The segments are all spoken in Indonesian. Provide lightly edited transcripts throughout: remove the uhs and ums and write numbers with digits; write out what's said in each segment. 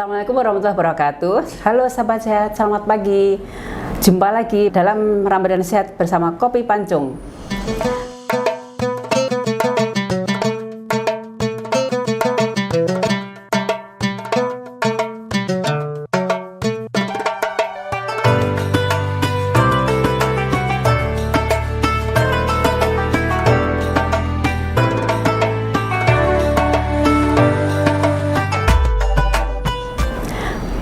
Assalamualaikum warahmatullahi wabarakatuh. Halo sahabat sehat, selamat pagi. Jumpa lagi dalam Ramadan Sehat bersama Kopi Pancung.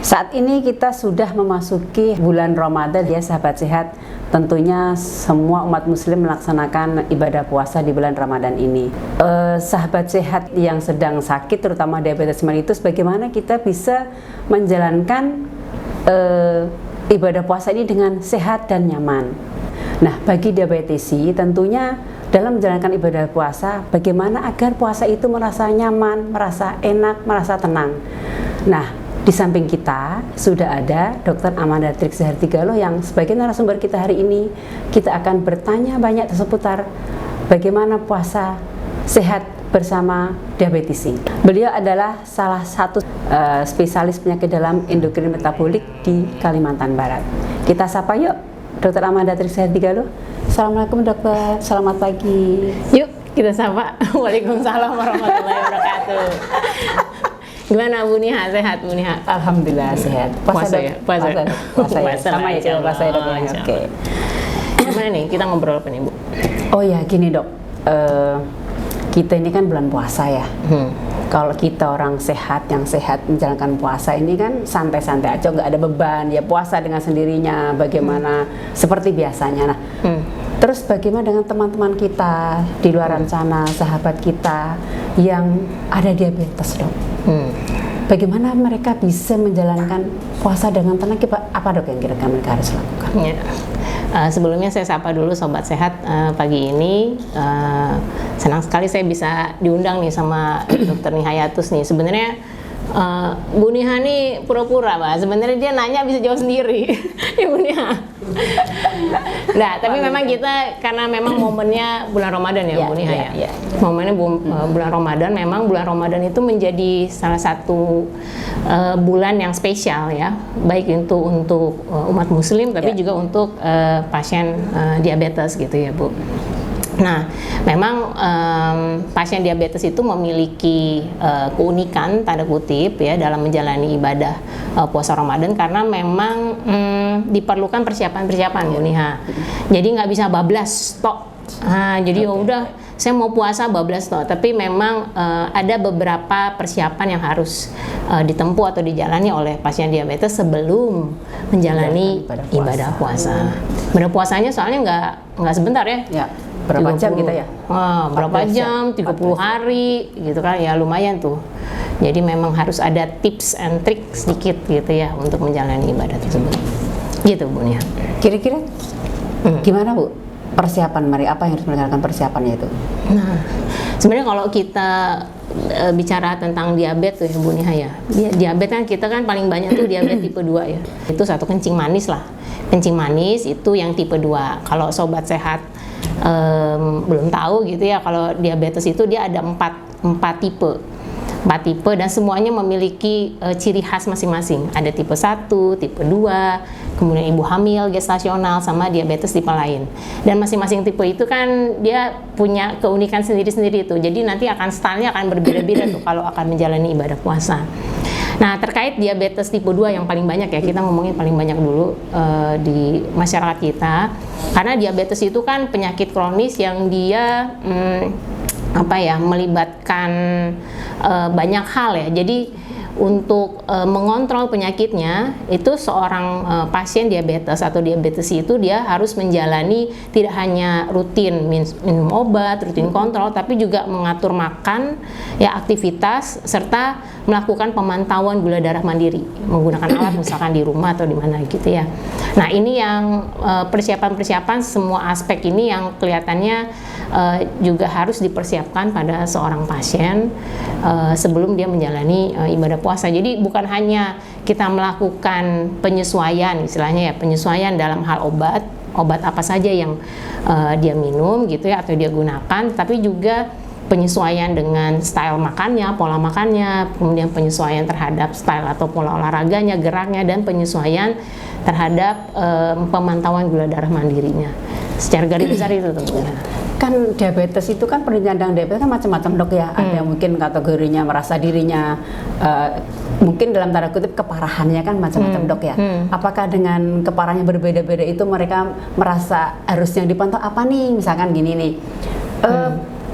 Saat ini kita sudah memasuki bulan Ramadan ya sahabat sehat. Tentunya semua umat muslim melaksanakan ibadah puasa di bulan Ramadan ini. Sahabat sehat yang sedang sakit terutama diabetes mellitus, bagaimana kita bisa menjalankan ibadah puasa ini dengan sehat dan nyaman. Nah, bagi diabetesi tentunya dalam menjalankan ibadah puasa, bagaimana agar puasa itu merasa nyaman, merasa enak, merasa tenang. Nah, di samping kita sudah ada Dr. Amanda Trix Hartigaloh yang sebagai narasumber kita hari ini. Kita akan bertanya banyak seputar bagaimana puasa sehat bersama diabetesi. Beliau adalah salah satu spesialis penyakit dalam endokrin metabolik di Kalimantan Barat. Kita sapa yuk Dr. Amanda Trix Hartigaloh. Assalamualaikum dokter, selamat pagi. Yuk kita sapa. Waalaikumsalam warahmatullahi wabarakatuh. Gimana Bu Niha, sehat Bu Niha? Alhamdulillah sehat. Puasa ya? Puasa ya? Sama ya kalau puasa ya dok. Oke. Gimana nih, kita ngobrol apa nih Bu? Oh ya gini dok, kita ini kan bulan puasa ya. Kalau kita orang sehat, yang sehat menjalankan puasa ini kan santai-santai aja, nggak ada beban. Ya puasa dengan sendirinya, bagaimana seperti biasanya. Nah, terus bagaimana dengan teman-teman kita di luar sana, sahabat kita yang ada diabetes dok? Bagaimana mereka bisa menjalankan puasa dengan tenang? Apa dok yang kira-kira mereka harus lakukan? Ya. Sebelumnya saya sapa dulu sobat sehat pagi ini. Senang sekali saya bisa diundang nih sama Dr. Nihayatus nih. Sebenarnya Bu Niha nih pura-pura Pak. Sebenarnya dia nanya bisa jawab sendiri. Ya Bu Niha. Nah, tapi memang kita karena memang momennya bulan Ramadan ya, Bu Niha ya. Momennya bulan Ramadan, memang bulan Ramadan itu menjadi salah satu bulan yang spesial ya, baik itu untuk umat muslim tapi juga untuk pasien diabetes gitu ya, Bu. Nah, memang pasien diabetes itu memiliki keunikan tanda kutip ya dalam menjalani ibadah puasa Ramadan karena memang diperlukan persiapan-persiapan Bu Niha. Jadi nggak bisa bablas tok. Jadi udah saya mau puasa bablas tok, tapi memang ada beberapa persiapan yang harus ditempuh atau dijalani oleh pasien diabetes sebelum menjalani ibadah puasa. Ibadah puasanya soalnya nggak sebentar ya. Berapa jam kita ya? Berapa jam? 30 hari gitu kan ya, lumayan tuh. Jadi memang harus ada tips and trick sedikit gitu ya untuk menjalani ibadah tersebut. Gitu Bu Nia. Kira-kira gimana Bu persiapan mari, apa yang harus melakukan persiapannya itu? Nah, sebenarnya kalau kita bicara tentang diabetes ya Bu Nia ya. Diabetes kan kita kan paling banyak tuh diabetes tipe 2 ya. Itu satu kencing manis lah. Kencing manis itu yang tipe 2. Kalau sobat sehat belum tahu gitu ya, kalau diabetes itu dia ada 4 tipe dan semuanya memiliki ciri khas masing-masing. Ada tipe 1, tipe 2, kemudian ibu hamil, gestasional, sama diabetes tipe lain. Dan masing-masing tipe itu kan dia punya keunikan sendiri-sendiri tuh. Jadi nanti stylenya akan berbeda-beda tuh kalau akan menjalani ibadah puasa. Nah, terkait diabetes tipe 2 yang paling banyak ya, kita ngomongin paling banyak dulu di masyarakat kita. Karena diabetes itu kan penyakit kronis yang dia melibatkan banyak hal ya. Jadi untuk mengontrol penyakitnya itu seorang pasien diabetes atau diabetesi itu dia harus menjalani tidak hanya rutin minum obat, rutin kontrol, tapi juga mengatur makan, ya aktivitas, serta melakukan pemantauan gula darah mandiri menggunakan alat misalkan di rumah atau di mana gitu ya. Nah, ini yang persiapan-persiapan semua aspek ini yang kelihatannya juga harus dipersiapkan pada seorang pasien sebelum dia menjalani ibadah puasa. Jadi bukan hanya kita melakukan penyesuaian, istilahnya ya penyesuaian dalam hal obat apa saja yang dia minum gitu ya atau dia gunakan, tapi juga penyesuaian dengan style makannya, pola makannya, kemudian penyesuaian terhadap style atau pola olahraganya, geraknya, dan penyesuaian terhadap pemantauan gula darah mandirinya. Secara garis besar itu tentunya. Kan diabetes itu kan penyandang diabetes kan macam-macam dok ya. Ada yang mungkin kategorinya merasa dirinya mungkin dalam tanda kutip keparahannya kan macam-macam dok ya. Apakah dengan keparahannya berbeda-beda itu mereka merasa harus yang dipantau apa nih? Misalkan gini nih.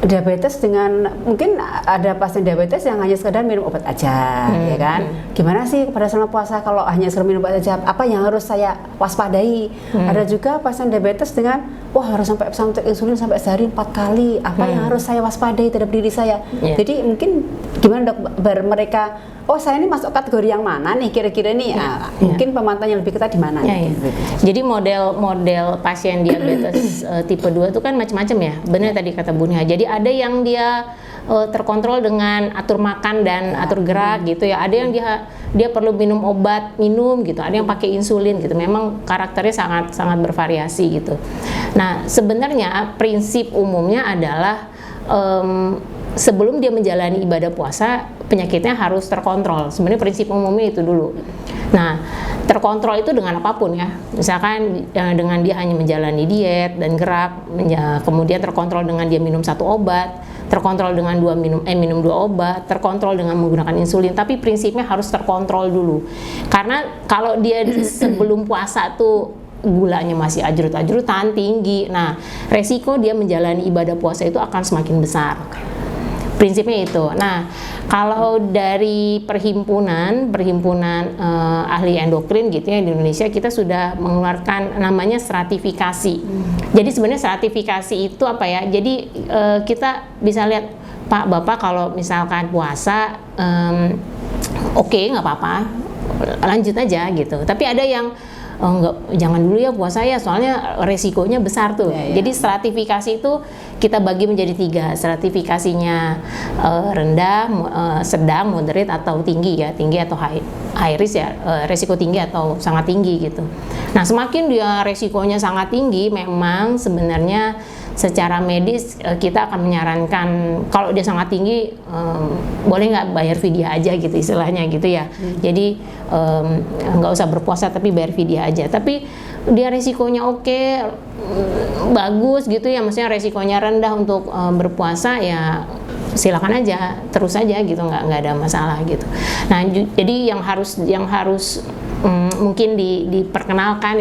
Diabetes dengan mungkin ada pasien diabetes yang hanya sekedar minum obat aja, ya kan? Gimana sih pada selama puasa kalau hanya sekedar minum obat aja? Apa yang harus saya waspadai? Ada juga pasien diabetes dengan wah harus sampai suntik insulin sampai sehari 4 kali. Apa yang harus saya waspadai terhadap diri saya? Jadi mungkin gimana dok? Mereka oh saya ini masuk kategori yang mana nih kira-kira nih? Mungkin pemantauan yang lebih ketat di mana? Jadi model pasien diabetes tipe 2 itu kan macam-macam ya. Benar tadi kata Bu Nia. Jadi ada yang dia terkontrol dengan atur makan dan atur gerak gitu ya. Ada yang dia perlu minum obat gitu. Ada yang pakai insulin gitu. Memang karakternya sangat bervariasi gitu. Nah, sebenarnya prinsip umumnya adalah sebelum dia menjalani ibadah puasa, penyakitnya harus terkontrol. Sebenarnya prinsip umumnya itu dulu. Nah, terkontrol itu dengan apapun ya. Misalkan dengan dia hanya menjalani diet dan gerak, kemudian terkontrol dengan dia minum 1 obat, terkontrol dengan minum 2 obat, terkontrol dengan menggunakan insulin. Tapi prinsipnya harus terkontrol dulu. Karena kalau dia sebelum puasa tuh gulanya masih ajrut-ajrutan tinggi, nah resiko dia menjalani ibadah puasa itu akan semakin besar. Prinsipnya itu. Nah, kalau dari perhimpunan ahli endokrin gitu ya di Indonesia, kita sudah mengeluarkan namanya stratifikasi. Jadi sebenarnya stratifikasi itu apa ya? Jadi kita bisa lihat Pak Bapak kalau misalkan puasa oke, nggak apa-apa, lanjut aja gitu. Tapi ada yang enggak, jangan dulu ya puasa ya, soalnya resikonya besar tuh. Jadi stratifikasi itu kita bagi menjadi 3. Stratifikasinya rendah, sedang, moderate atau tinggi ya, tinggi atau high risk ya, resiko tinggi atau sangat tinggi gitu. Nah, semakin dia resikonya sangat tinggi, memang sebenarnya secara medis kita akan menyarankan kalau dia sangat tinggi boleh nggak bayar fidyah aja gitu istilahnya gitu ya. Jadi nggak usah berpuasa tapi bayar fidyah aja. Tapi dia resikonya oke, bagus gitu ya, maksudnya resikonya rendah untuk berpuasa ya silakan aja, terus aja gitu, nggak ada masalah gitu. Nah, jadi yang harus mungkin diperkenalkan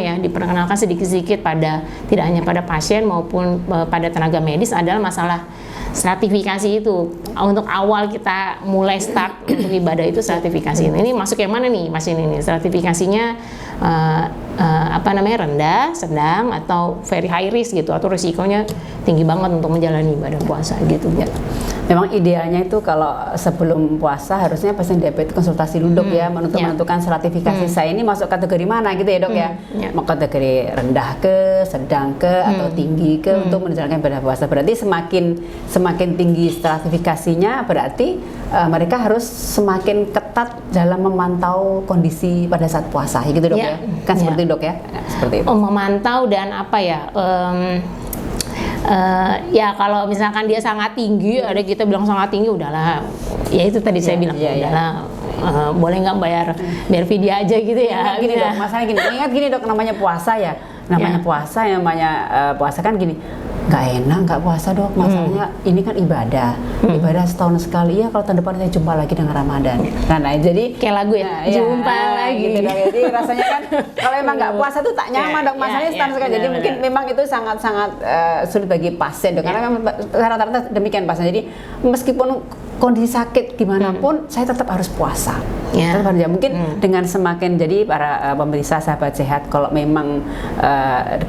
sedikit-sedikit pada tidak hanya pada pasien maupun pada tenaga medis adalah masalah stratifikasi itu. Untuk awal kita mulai start untuk ibadah itu stratifikasi. Ini masuk yang mana nih Mas ini? Stratifikasinya rendah, sedang atau very high risk gitu, atau risikonya tinggi banget untuk menjalani ibadah puasa gitu ya. Memang idealnya itu kalau sebelum puasa harusnya pasien diabetes konsultasi dulu dok ya, menentukan stratifikasi saya ini masuk kategori mana gitu ya dok ya. Mau kategori rendah ke, sedang ke, atau tinggi ke untuk menjalankan ibadah puasa. Berarti semakin tinggi stratifikasinya berarti mereka harus semakin ketat dalam memantau kondisi pada saat puasa gitu dok ya. Kan seperti dok ya. Seperti itu. Memantau dan apa ya? Ya kalau misalkan dia sangat tinggi, ada kita bilang sangat tinggi, udahlah. Ya itu tadi saya bilang, udahlah. Boleh nggak bayar fidyah aja gitu ya. Gini dok, masalahnya gini. Ingat gini dok, namanya puasa ya. Puasa kan gini. Nggak enak, nggak puasa dok. Masalahnya ini kan ibadah setahun sekali ya. Kalau tahun depan saya jumpa lagi dengan Ramadan. Nah jadi kayak lagu ya, jumpa lagi. Gitu, dok. Jadi rasanya kan kalau emang nggak puasa tuh tak nyaman dok. Masalahnya setahun sekali. Jadi mungkin memang itu sangat sulit bagi pasien dok. Karena memang rata-rata demikian pasien. Jadi meskipun kondisi sakit gimana pun saya tetap harus puasa. Tetap harus, mungkin dengan semakin jadi para pemirsa sahabat sehat, kalau memang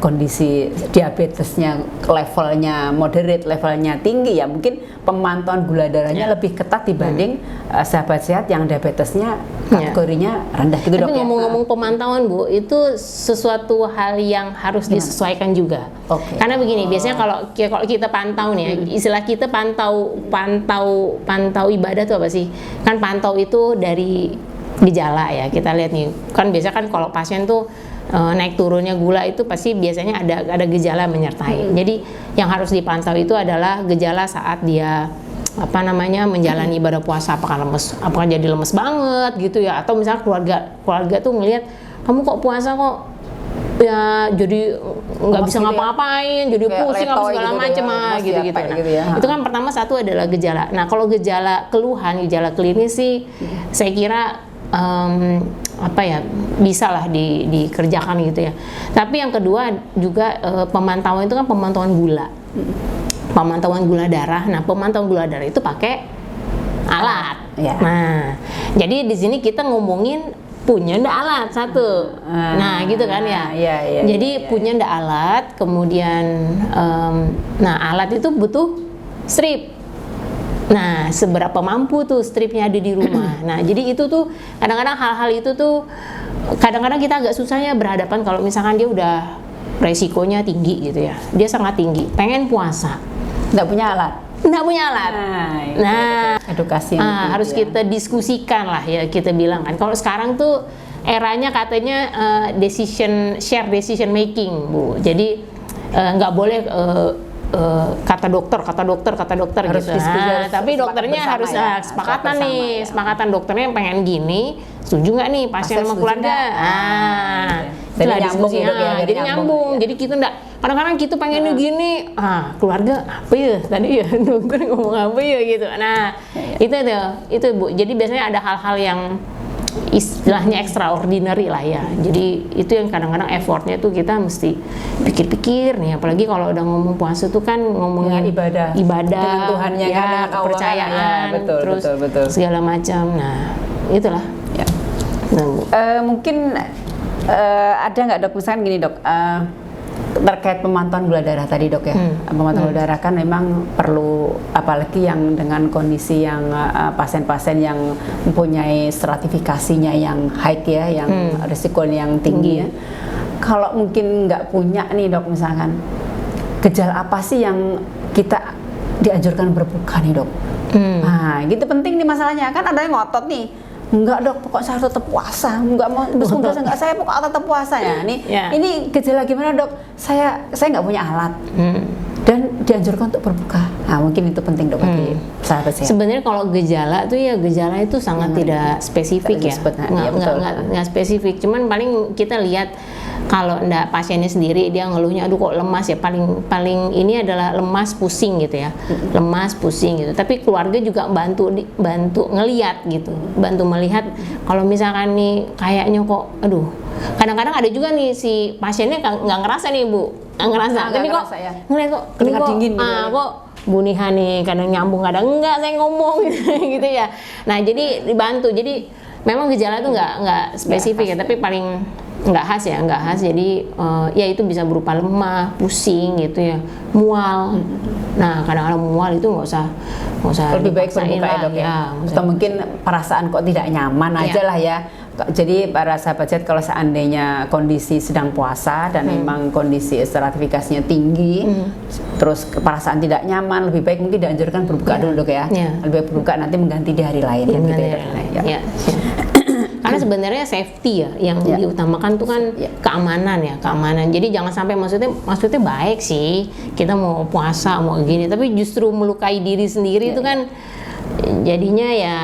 kondisi diabetesnya levelnya moderate, levelnya tinggi ya mungkin pemantauan gula darahnya lebih ketat dibanding sahabat sehat yang diabetesnya kategorinya rendah gitu dok. Tapi ngomong-ngomong pemantauan Bu, itu sesuatu hal yang harus disesuaikan juga. Karena begini, biasanya kalau kita pantau nih, istilah kita pantau ibadah itu apa sih? Kan pantau itu dari gejala ya, kita lihat nih. Kan biasa kan kalau pasien tuh naik turunnya gula itu pasti biasanya ada gejala menyertai. Jadi yang harus dipantau itu adalah gejala saat dia apa namanya menjalani ibadah puasa, apakah jadi lemes banget gitu ya, atau misalnya keluarga tuh ngelihat kamu kok puasa kok ya jadi nggak bisa ngapa-ngapain, jadi pusing apa segala gitu macam gitu. Nah, gitu ya. itu kan pertama satu adalah gejala. Nah, kalau gejala keluhan, gejala klinis sih saya kira apa ya bisa lah dikerjakan gitu ya. Tapi yang kedua juga pemantauan itu kan pemantauan gula. Pemantauan gula darah. Nah, pemantauan gula darah itu pakai alat. Ya. Nah, jadi di sini kita ngomongin punya ndak alat satu. Nah, gitu kan ya. Jadi punya ndak alat, kemudian nah alat itu butuh strip. Nah, seberapa mampu tuh stripnya ada di rumah. Nah, jadi itu tuh kadang-kadang hal-hal itu tuh kadang-kadang kita agak susahnya berhadapan kalau misalkan dia udah resikonya tinggi gitu ya. Dia sangat tinggi, pengen puasa. Nggak punya alat. Nah, edukasi harus ya. kita diskusikan lah ya, kita bilang kan. Kalau sekarang tuh eranya katanya share decision making, Bu. Jadi nggak boleh kata dokter harus gitu. Nah, tapi dokternya harus ya. kesepakatan nih, kesepakatan dokternya yang pengen gini, setuju nggak nih pasien sama keluarga? Jadi nyambung diskusi. Jadi nyambung. Jadi kita enggak kadang-kadang kita pengennya gini, keluarga apa ya tadi ya dokter ngomong apa ya gitu. Nah, itu Bu. Jadi biasanya ada hal-hal yang istilahnya extraordinary lah ya. Jadi itu yang kadang-kadang effortnya tuh kita mesti pikir-pikir nih, apalagi kalau udah ngomong puasa tuh kan ngomongin ibadah dengan Tuhannya ya, kan, kepercayaan, betul. segala macam. Nah, itulah. Ya. Nah, mungkin ada nggak Dok, misalkan gini Dok, terkait pemantauan gula darah tadi Dok ya. Pemantauan gula darah kan memang perlu, apalagi yang dengan kondisi yang pasien-pasien yang mempunyai stratifikasinya yang high ya, yang risikonya yang tinggi ya. Kalau mungkin nggak punya nih Dok, misalkan gejala apa sih yang kita dianjurkan berbuka nih Dok? Nah, gitu penting nih masalahnya. Kan ada yang ngotot nih, enggak Dok, pokoknya saya tetap puasa, enggak mau puasa, enggak, saya pokoknya tetap puasa ya. Ini gejala gimana Dok? Saya nggak punya alat dan dianjurkan untuk berbuka. Nah, mungkin itu penting Dok bagi sahabat saya. Sebenarnya kalau gejala itu sangat tidak spesifik ya, nggak spesifik. Cuman paling kita lihat kalau enggak pasiennya sendiri dia ngeluhnya aduh kok lemas ya, paling ini adalah lemas pusing gitu ya, lemas pusing gitu. Tapi keluarga juga bantu ngelihat gitu, bantu melihat kalau misalkan nih kayaknya kok aduh, kadang-kadang ada juga nih si pasiennya nggak ngerasa nih Bu, nggak ngerasa, tapi kok ya. ngeliat kok keringat dingin gitu kok Bu Niha nih kadang nyambung kadang enggak saya ngomong gitu ya. Nah, jadi dibantu. Jadi memang gejala itu nggak spesifik ya, tapi paling nggak khas. Jadi ya itu bisa berupa lemah, pusing gitu ya, mual. Nah, kadang-kadang mual itu nggak usah lebih baik berbuka ya Dok ya. Atau mungkin perasaan kok tidak nyaman aja lah ya. Jadi para sahabat sehat, kalau seandainya kondisi sedang puasa dan memang kondisi stratifikasinya tinggi, terus perasaan tidak nyaman, lebih baik mungkin dianjurkan berbuka dulu Dok ya. Lebih baik berbuka, nanti mengganti di hari lain kan gitu ya. Karena sebenarnya safety ya yang diutamakan tuh kan keamanan. Jadi jangan sampai maksudnya baik sih kita mau puasa mau gini, tapi justru melukai diri sendiri itu kan jadinya ya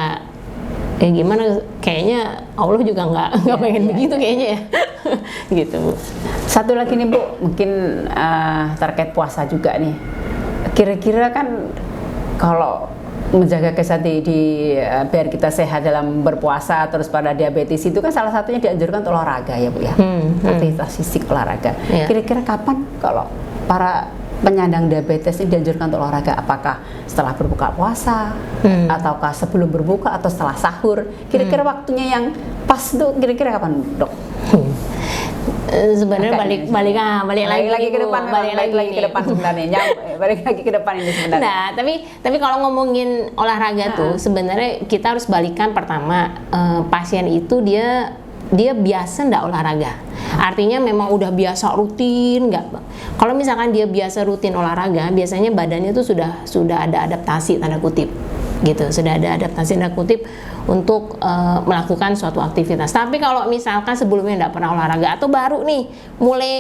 gimana, kayaknya Allah juga nggak pengen begitu kayaknya ya. Gitu Bu. Satu lagi nih Bu, mungkin terkait puasa juga nih. Kira-kira kan kalau menjaga kesehatan biar kita sehat dalam berpuasa, terus pada diabetes itu kan salah satunya dianjurkan untuk olahraga ya Bu ya. Aktivitas fisik, olahraga. Kira-kira kapan kalau para penyandang diabetes ini dianjurkan untuk olahraga? Apakah setelah berbuka puasa, ataukah sebelum berbuka, atau setelah sahur? Kira-kira waktunya yang pas tuh kira-kira kapan Dok? Sebenarnya balik lagi ke depan sebenarnya. Balik lagi ke depan ini sebenarnya. Nah, tapi kalau ngomongin olahraga tuh sebenarnya kita harus balikan pertama, pasien itu dia biasa nggak olahraga. Artinya memang udah biasa rutin nggak? Kalau misalkan dia biasa rutin olahraga, biasanya badannya tuh sudah ada adaptasi tanda kutip gitu, sudah ada adaptasi tanda kutip untuk melakukan suatu aktivitas. Tapi kalau misalkan sebelumnya nggak pernah olahraga atau baru nih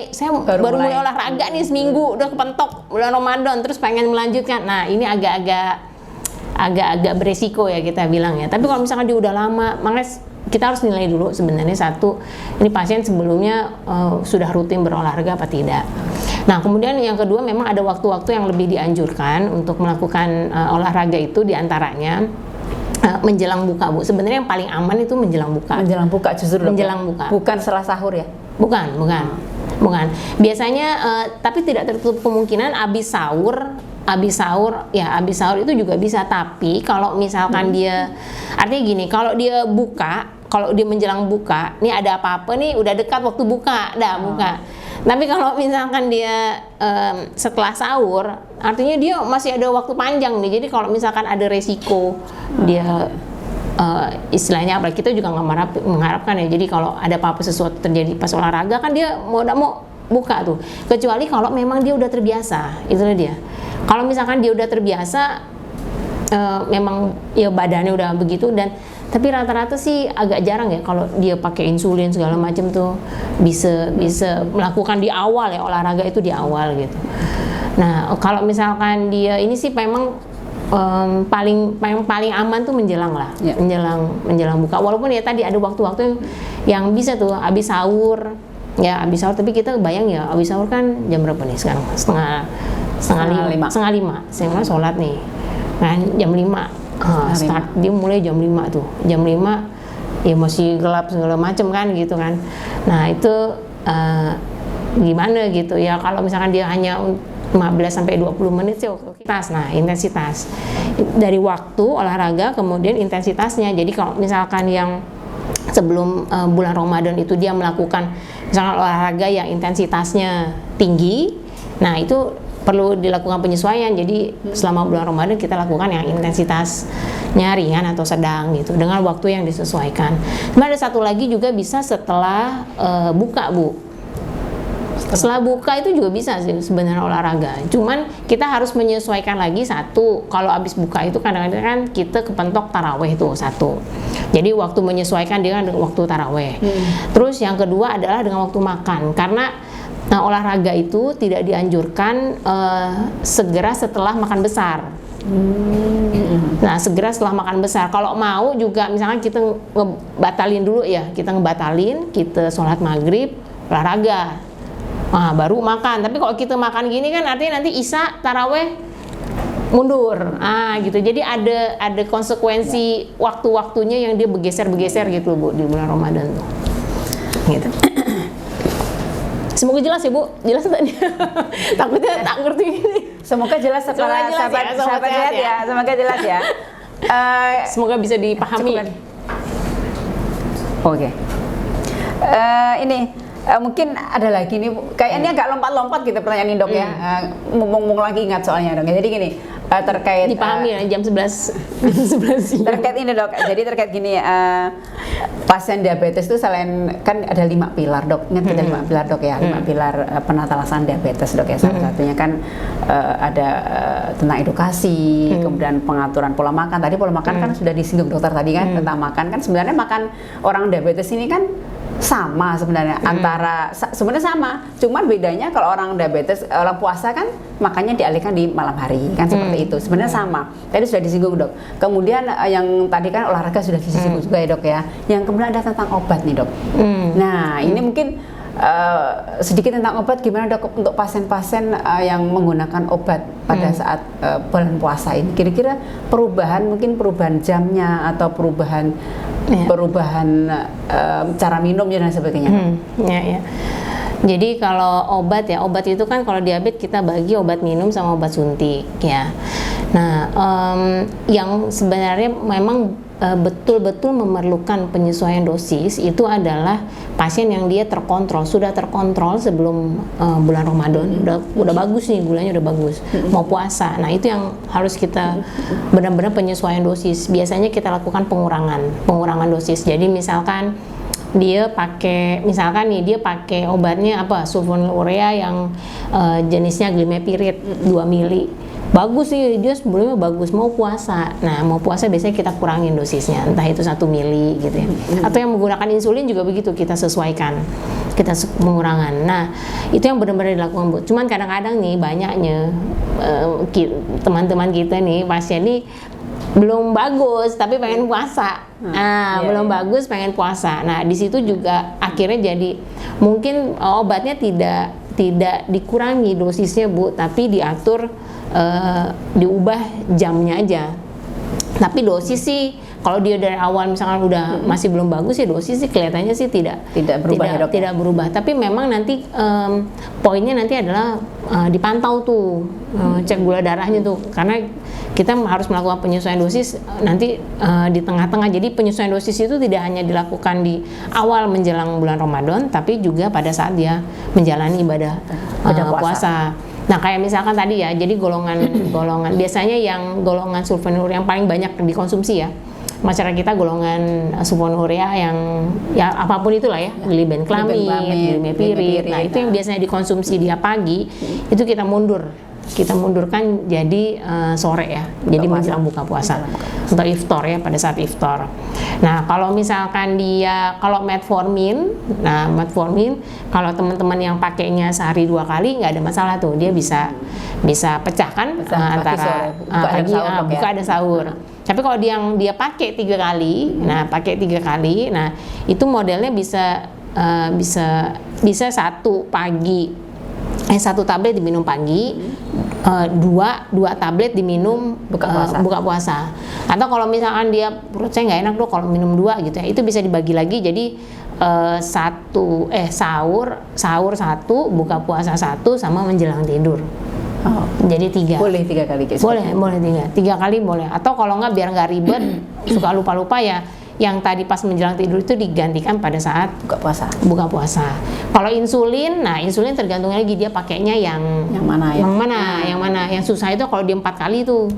saya baru mulai olahraga nih seminggu udah kepentok bulan Ramadan terus pengen melanjutkan, nah ini agak agak-agak beresiko ya kita bilang ya. Tapi kalau misalkan dia udah lama, makanya kita harus nilai dulu sebenarnya satu, ini pasien sebelumnya sudah rutin berolahraga apa tidak. Nah kemudian yang kedua, memang ada waktu-waktu yang lebih dianjurkan untuk melakukan olahraga itu, diantaranya menjelang buka, Bu. Sebenarnya yang paling aman itu menjelang buka. Menjelang buka justru, Dok, menjelang ya? buka. Bukan setelah sahur ya? Bukan. Biasanya tapi tidak tertutup kemungkinan habis sahur itu juga bisa. Tapi kalau misalkan dia, artinya gini, kalau dia menjelang buka, nih ada apa-apa nih udah dekat waktu buka, buka. Tapi kalau misalkan dia setelah sahur, artinya dia masih ada waktu panjang nih. Jadi kalau misalkan ada resiko dia istilahnya, apalagi kita juga nggak mengharapkan ya. Jadi kalau ada apa-apa sesuatu terjadi pas olahraga, kan dia mau buka tuh. Kecuali kalau memang dia udah terbiasa, itulah dia. Kalau misalkan dia udah terbiasa, memang ya badannya udah begitu, tapi rata-rata sih agak jarang ya kalau dia pakai insulin segala macam tuh bisa melakukan di awal ya, olahraga itu di awal gitu. Nah kalau misalkan dia ini sih memang paling aman tuh menjelang lah, menjelang buka. Walaupun ya tadi ada waktu-waktu yang bisa tuh habis sahur. Tapi kita bayang ya, habis sahur kan jam berapa nih sekarang? Setengah lima sholat nih kan jam 5. Start dia mulai jam 5 tuh. Jam 5 ya masih gelap segala macam kan gitu kan. Nah, itu gimana gitu ya, kalau misalkan dia hanya 15 sampai 20 menit sih oke. Nah, intensitas. Dari waktu olahraga kemudian intensitasnya. Jadi kalau misalkan yang sebelum bulan Ramadan itu dia melakukan misalkan olahraga yang intensitasnya tinggi, nah itu perlu dilakukan penyesuaian. Jadi selama bulan Ramadan kita lakukan yang intensitasnya ringan atau sedang gitu, dengan waktu yang disesuaikan. Cuma ada satu lagi juga bisa setelah buka, Bu. Setelah buka itu juga bisa sih sebenarnya olahraga. Cuman kita harus menyesuaikan lagi. Satu, kalau habis buka itu kadang-kadang kan kita kepentok taraweh tuh satu. Jadi waktu menyesuaikan dengan waktu taraweh. Terus yang kedua adalah dengan waktu makan. Karena olahraga itu tidak dianjurkan segera setelah makan besar. Nah, segera setelah makan besar. Kalau mau juga misalkan kita ngebatalin dulu ya, kita sholat maghrib, olahraga. Nah, baru makan. Tapi kalau kita makan gini kan artinya nanti isya taraweh mundur. Gitu. Jadi ada konsekuensi waktu-waktunya yang dia bergeser gitu, Bu, di bulan Ramadan tuh. Gitu. Semoga jelas ya, Bu. Jelas tadi. Takutnya tak ngerti gini. Semoga jelas setelah sahabat sehat ya. Semoga jelas ya. Semoga bisa dipahami. Oke. Ini mungkin ada lagi nih, kayaknya agak lompat-lompat gitu pertanyaan ini, Dok ya. Ngomong lagi ingat soalnya, Dok. Jadi gini, terkait dipahami ya jam 11 siang. Terkait ini, Dok. Jadi terkait gini, pasien diabetes itu selain kan ada 5 pilar, Dok. Ingat kita 5 pilar, Dok ya. 5 pilar penata laksanaan diabetes, Dok ya. Salah satunya kan ada tentang edukasi, kemudian pengaturan pola makan. Tadi pola makan kan sudah disinggung dokter tadi kan, tentang makan. Kan sebenarnya makan orang diabetes ini kan sama sebenarnya, sebenarnya sama, cuman bedanya kalau orang diabetes, orang puasa kan makannya dialihkan di malam hari kan, seperti itu. Sebenarnya sama, tadi sudah disinggung, Dok. Kemudian yang tadi kan olahraga sudah disinggung juga ya, Dok ya. Yang kemudian ada tentang obat nih, Dok. Nah ini mungkin sedikit tentang obat, gimana, Dok, untuk pasien-pasien yang menggunakan obat pada saat bulan puasa ini. Kira-kira mungkin perubahan jamnya atau perubahan cara minumnya dan sebagainya. Jadi kalau obat itu kan kalau diabetes kita bagi obat minum sama obat suntik ya. Nah, yang sebenarnya memang betul-betul memerlukan penyesuaian dosis itu adalah pasien yang dia sudah terkontrol sebelum bulan Ramadan, udah bagus nih, gulanya udah bagus, mau puasa. Nah, itu yang harus kita benar-benar penyesuaian dosis. Biasanya kita lakukan pengurangan dosis. Jadi misalkan dia pakai obatnya sulfonylurea yang jenisnya glimepiride 2 mili. Bagus sih, dia sebelumnya bagus, mau puasa. Nah, mau puasa biasanya kita kurangin dosisnya, entah itu 1 mili gitu ya. Atau yang menggunakan insulin juga begitu, kita sesuaikan, kita pengurangan. Nah, itu yang benar-benar dilakukan, Bu. Cuman kadang-kadang nih banyaknya teman-teman kita nih, pasien nih belum bagus tapi pengen puasa. Belum bagus pengen puasa. Nah, di situ juga akhirnya jadi mungkin obatnya tidak dikurangi dosisnya Bu, tapi diatur, diubah jamnya aja. Tapi dosis sih kalau dia dari awal misalkan udah masih belum bagus ya, dosis sih kelihatannya sih tidak berubah ya, Dok? Tidak berubah. Tapi memang nanti poinnya nanti adalah dipantau tuh, cek gula darahnya tuh, karena kita harus melakukan penyesuaian dosis nanti di tengah-tengah. Jadi penyesuaian dosis itu tidak hanya dilakukan di awal menjelang bulan Ramadan, tapi juga pada saat dia menjalani ibadah puasa. Nah, kayak misalkan tadi ya, jadi golongan biasanya yang golongan sulfonylurea yang paling banyak dikonsumsi ya masyarakat kita, golongan sulfonylurea yang ya apapun itulah ya, glibenclamid, glimepirid. Nah, itu yang biasanya dikonsumsi dia pagi, itu kita mundurkan jadi sore ya, jadi menjelang buka puasa atau iftar ya, pada saat iftar. Nah, kalau misalkan kalau metformin kalau teman-teman yang pakainya sehari 2 kali nggak ada masalah tuh, dia bisa pecahkan antara buka dan sahur. Tapi kalau dia pakai 3 kali, nah itu modelnya bisa satu tablet diminum pagi, dua tablet diminum buka puasa. Atau kalau misalkan dia perut saya nggak enak Dok kalau minum 2 gitu ya, itu bisa dibagi lagi jadi sahur 1, buka puasa 1, sama menjelang tidur. Jadi 3. Boleh 3 kali guys. Boleh 3 kali boleh. Atau kalau nggak, biar nggak ribet, suka lupa ya, yang tadi pas menjelang tidur itu digantikan pada saat buka puasa. Kalau insulin, insulin tergantung lagi dia pakainya yang mana. Yang susah itu kalau dia 4 kali tuh.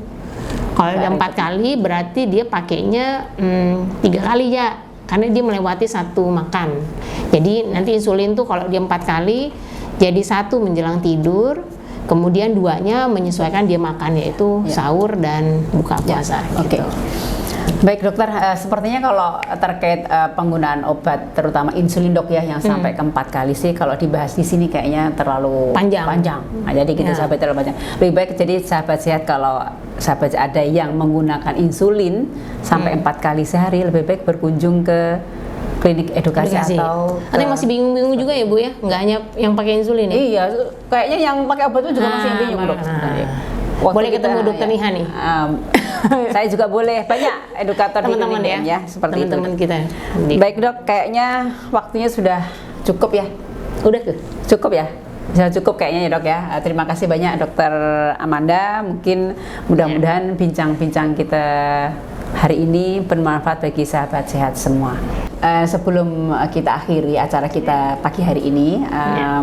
Kalau dia 4 kali berarti dia pakainya 3 kali ya, karena dia melewati 1 makan. Jadi nanti insulin tuh kalau dia 4 kali jadi 1 menjelang tidur, kemudian 2-nya menyesuaikan dia makan, yaitu sahur dan buka puasa. Gitu. Baik dokter, sepertinya kalau terkait penggunaan obat terutama insulin Dok ya, yang sampai ke 4 kali sih kalau dibahas di sini kayaknya terlalu panjang. Nah, jadi kita sampai terlalu panjang. Lebih baik jadi sahabat sehat, kalau sahabat ada yang menggunakan insulin sampai 4 kali sehari, lebih baik berkunjung ke klinik edukasi. Atau yang masih bingung-bingung juga ya Bu ya, nggak hanya yang pakai insulin ya? Iya, kayaknya yang pakai obat itu juga masih yang bingung Dok. Boleh ketemu Dokter Niha nih. Saya juga boleh, banyak edukator teman-teman ya seperti teman-teman kita. Baik Dok, kayaknya waktunya sudah cukup ya. Cukup ya. Sudah cukup kayaknya ya Dok ya. Terima kasih banyak Dokter Amanda. Mungkin mudah-mudahan bincang-bincang kita hari ini bermanfaat bagi sahabat sehat semua. Sebelum kita akhiri acara kita pagi hari ini,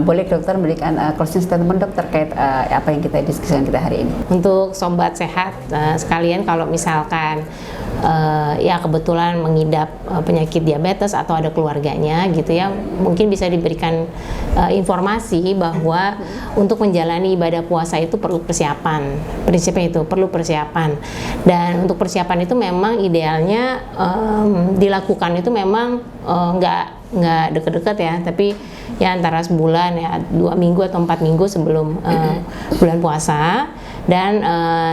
boleh dokter memberikan closing statement Dok terkait apa yang kita diskusikan kita hari ini. Untuk sobat sehat sekalian, kalau misalkan ya kebetulan mengidap penyakit diabetes atau ada keluarganya gitu ya, mungkin bisa diberikan informasi bahwa untuk menjalani ibadah puasa itu perlu persiapan. Prinsipnya itu perlu persiapan, dan untuk persiapan itu memang idealnya dilakukan itu memang nggak deket-deket ya, tapi ya antara sebulan ya, 2 minggu atau 4 minggu sebelum bulan puasa. Dan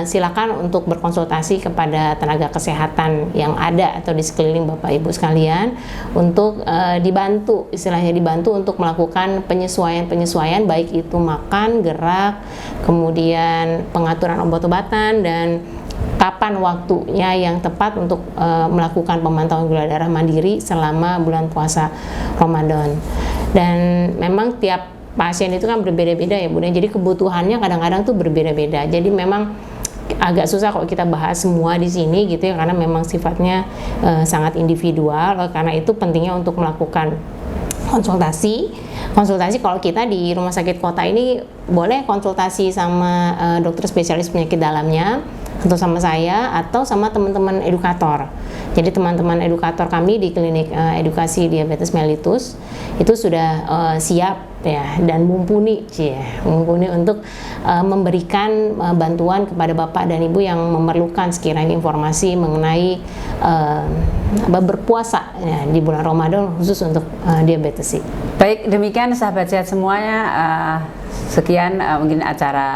silakan untuk berkonsultasi kepada tenaga kesehatan yang ada atau di sekeliling Bapak Ibu sekalian untuk dibantu untuk melakukan penyesuaian baik itu makan, gerak, kemudian pengaturan obat-obatan, dan kapan waktunya yang tepat untuk melakukan pemantauan gula darah mandiri selama bulan puasa Ramadan. Dan memang tiap pasien itu kan berbeda-beda ya Bu, jadi kebutuhannya kadang-kadang tuh berbeda-beda. Jadi memang agak susah kalau kita bahas semua di sini gitu ya, karena memang sifatnya sangat individual. Karena itu pentingnya untuk melakukan konsultasi. Kalau kita di rumah sakit kota ini boleh konsultasi sama dokter spesialis penyakit dalamnya, atau sama saya, atau sama teman-teman edukator. Jadi teman-teman edukator kami di klinik edukasi diabetes mellitus itu sudah siap ya, dan mumpuni untuk memberikan bantuan kepada Bapak dan Ibu yang memerlukan sekiranya informasi mengenai berpuasa ya, di bulan Ramadan khusus untuk diabetes. Baik, demikian sahabat sehat semuanya, sekian mungkin acara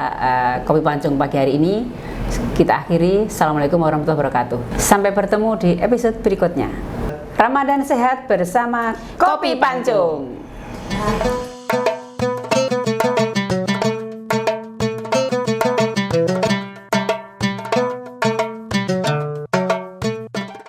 Kopi Pancung pagi hari ini. kita akhiri. Assalamualaikum warahmatullahi wabarakatuh. Sampai bertemu di episode berikutnya. Ramadan sehat bersama Kopi Pancung.